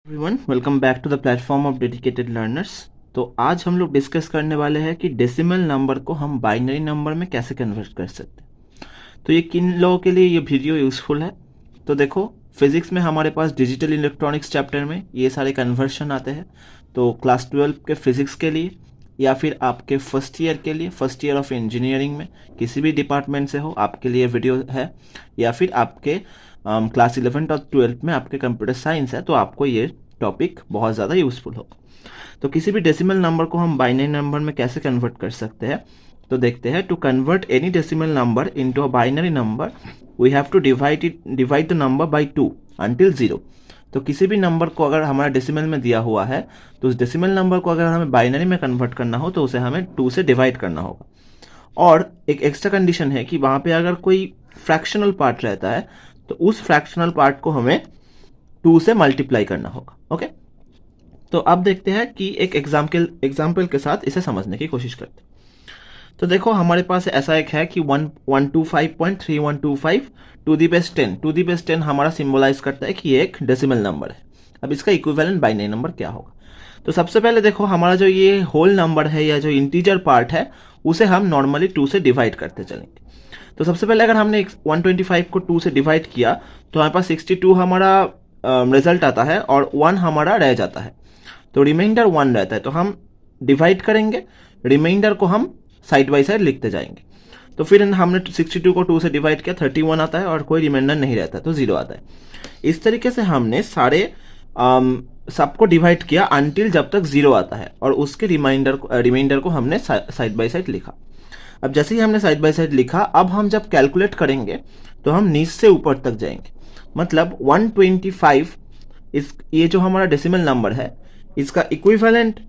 Everyone welcome back to the platform of dedicated learners. तो आज हम लोग डिस्कस करने वाले हैं कि डेसिमल नंबर को हम बाइनरी नंबर में कैसे कन्वर्ट कर सकते हैं। तो ये किन लोगों के लिए ये वीडियो यूज़फुल है। तो देखो, फिजिक्स में हमारे पास डिजिटल इलेक्ट्रॉनिक्स चैप्टर में ये सारे कन्वर्शन आते हैं। तो क्लास 12 के फिजिक्स के लिए या फिर आपके फर्स्ट ईयर के लिए, फर्स्ट ईयर ऑफ इंजीनियरिंग में किसी भी डिपार्टमेंट से हो, आपके लिए वीडियो है। या फिर आपके क्लास 11 और 12 में आपके कंप्यूटर साइंस है, तो आपको ये टॉपिक बहुत ज़्यादा यूज़फुल होगा। तो किसी भी डेसिमल नंबर को हम बाइनरी नंबर में कैसे कन्वर्ट कर सकते हैं, तो देखते हैं। To convert any decimal number into a binary number we have to divide the number by 2 until 0। तो किसी भी नंबर को अगर हमारा डेसिमल में दिया हुआ है, तो उस डेसिमल नंबर को अगर हमें बाइनरी में कन्वर्ट करना हो तो उसे हमें 2 से डिवाइड करना होगा। और एक एक्स्ट्रा कंडीशन है कि वहाँ पे अगर कोई फ्रैक्शनल पार्ट रहता है तो उस फ्रैक्शनल पार्ट को हमें 2 से मल्टीप्लाई करना होगा। ओके, तो अब देखते हैं कि एक एग्जाम्पल के साथ इसे समझने की कोशिश करते हैं। तो देखो, हमारे पास ऐसा एक है कि 125.3125 to the base 10। To the base 10 हमारा सिंबलाइज करता है कि ये एक डेसिमल नंबर है। अब इसका इक्विवेलेंट बाइनरी नंबर क्या होगा। तो सबसे पहले देखो, हमारा जो ये होल नंबर है या जो इंटीजर पार्ट है उसे हम नॉर्मली 2 से डिवाइड करते चलेंगे। तो सबसे पहले अगर हमने 125 को 2 से डिवाइड किया तो हमारे पास 62 हमारा रिजल्ट आता है और 1 हमारा रह जाता है। तो रिमाइंडर 1 रहता है। तो हम डिवाइड करेंगे, रिमाइंडर को हम साइड बाई साइड लिखते जाएंगे। तो फिर हमने 62 को 2 से डिवाइड किया, 31 आता है और कोई रिमाइंडर नहीं रहता तो 0 आता है। इस तरीके से हमने सारे सबको डिवाइड किया अनटिल जब तक 0 आता है और उसके रिमाइंडर को हमने साइड बाई साइड लिखा। अब जैसे ही हमने साइड बाय साइड लिखा, अब हम जब कैलकुलेट करेंगे तो हम नीचे से ऊपर तक जाएंगे। मतलब 125 ये जो हमारा डेसिमल नंबर है इसका इक्विवेलेंट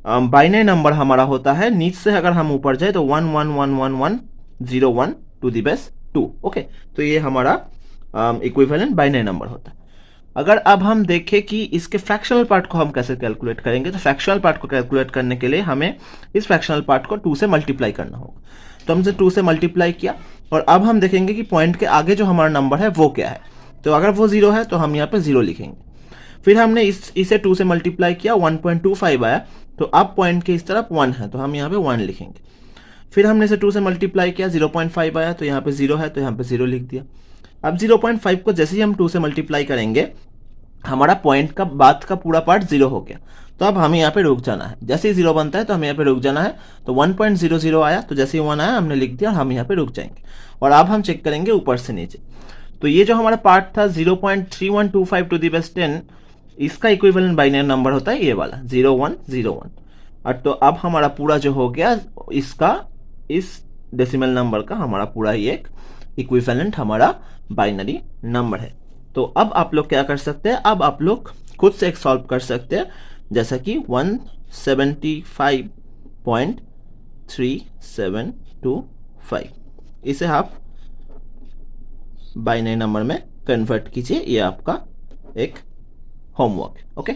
बाइनरी नंबर हमारा होता है। नीचे से अगर हम ऊपर जाए तो 111101 टू दी बेस 2। ओके, तो ये हमारा इक्विवेलेंट बाइनरी नंबर होता है। अगर अब हम देखें कि इसके फ्रैक्शनल पार्ट को हम कैसे कैलकुलेट करेंगे, तो फ्रैक्शनल पार्ट को कैलकुलेट करने के लिए हमें इस फ्रैक्शनल पार्ट को 2 से मल्टीप्लाई करना होगा। तो हमसे 2 से मल्टीप्लाई किया और अब हम देखेंगे कि पॉइंट के आगे जो हमारा नंबर है वो क्या है। तो अगर वो 0 है तो हम यहाँ पे 0 लिखेंगे। फिर हमने इसे 2 से मल्टीप्लाई किया, 1.25 आया। तो अब पॉइंट के इस तरफ 1 है तो हम यहाँ पे 1 लिखेंगे। फिर हमने इसे 2 से मल्टीप्लाई किया, 0.5 आया तो यहाँ पे 0 है तो यहाँ पे 0 लिख दिया। अब 0.5 को जैसे ही हम 2 से मल्टीप्लाई करेंगे, हमारा पॉइंट का बाद का पूरा पार्ट 0 हो गया। तो अब हमें यहाँ पे रुक जाना है। जैसे ही 0 बनता है तो हमें यहाँ पे रुक जाना है। तो 1.00 आया तो जैसे ही 1 आया हमने लिख दिया और हम यहाँ पे रुक जाएंगे। और अब हम चेक करेंगे ऊपर से नीचे। तो ये जो हमारा पार्ट था 0.3125 टू दी बेस 10, इसका इक्विवेलेंट बाइनरी नंबर होता है ये वाला 0101। और तो अब हमारा पूरा जो हो गया इसका, इस डेसिमल नंबर का हमारा पूरा ये एक इक्विवेलेंट हमारा बाइनरी नंबर है। तो अब आप लोग क्या कर सकते हैं, अब आप लोग खुद से एक सॉल्व कर सकते हैं। जैसा कि 175.3725 इसे आप बाइनरी नंबर में कन्वर्ट कीजिए। ये आपका एक होमवर्क। ओके।